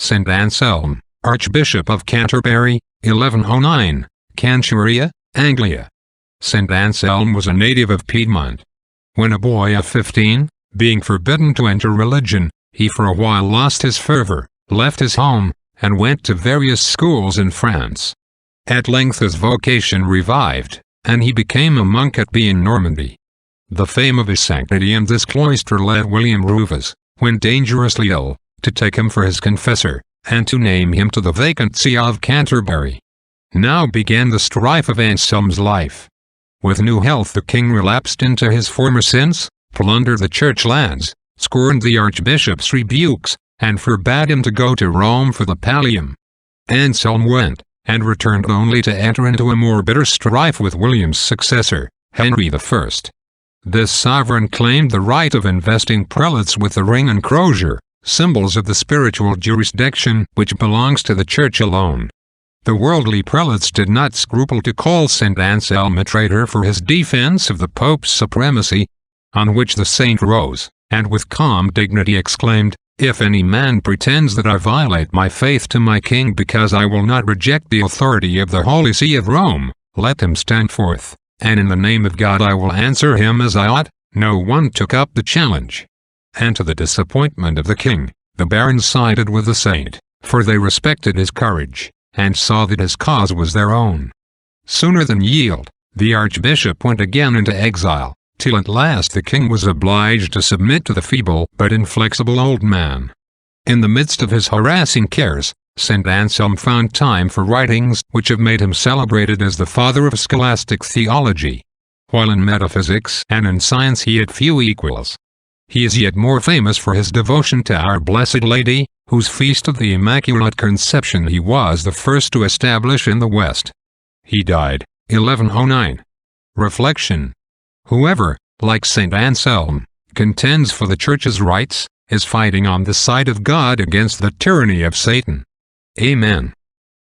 St. Anselm, Archbishop of Canterbury, 1109, Cantuariae, Anglia. St. Anselm was a native of Piedmont. When a boy of 15, being forbidden to enter religion, he for a while lost his fervor, left his home, and went to various schools in France. At length his vocation revived, and he became a monk at Bee in Normandy. The fame of his sanctity in this cloister led William Rufus, when dangerously ill, to take him for his confessor, and to name him to the vacant see of Canterbury. Now began the strife of Anselm's life. With new health the king relapsed into his former sins, plundered the church lands, scorned the archbishop's rebukes, and forbade him to go to Rome for the pallium. Anselm went, and returned only to enter into a more bitter strife with William's successor, Henry I. This sovereign claimed the right of investing prelates with the ring and crozier, symbols of the spiritual jurisdiction which belongs to the church alone. The worldly prelates did not scruple to call St. Anselm a traitor for his defense of the Pope's supremacy, on which the saint rose, and with calm dignity exclaimed, "If any man pretends that I violate my faith to my king because I will not reject the authority of the Holy See of Rome, let him stand forth, and in the name of God I will answer him as I ought." No one took up the challenge. And to the disappointment of the king, the barons sided with the saint, for they respected his courage, and saw that his cause was their own. Sooner than yield, the archbishop went again into exile, till at last the king was obliged to submit to the feeble but inflexible old man. In the midst of his harassing cares, St. Anselm found time for writings which have made him celebrated as the father of scholastic theology. While in metaphysics and in science he had few equals, he is yet more famous for his devotion to Our Blessed Lady, whose feast of the Immaculate Conception he was the first to establish in the West. He died, 1109. Reflection. Whoever, like St. Anselm, contends for the Church's rights, is fighting on the side of God against the tyranny of Satan. Amen.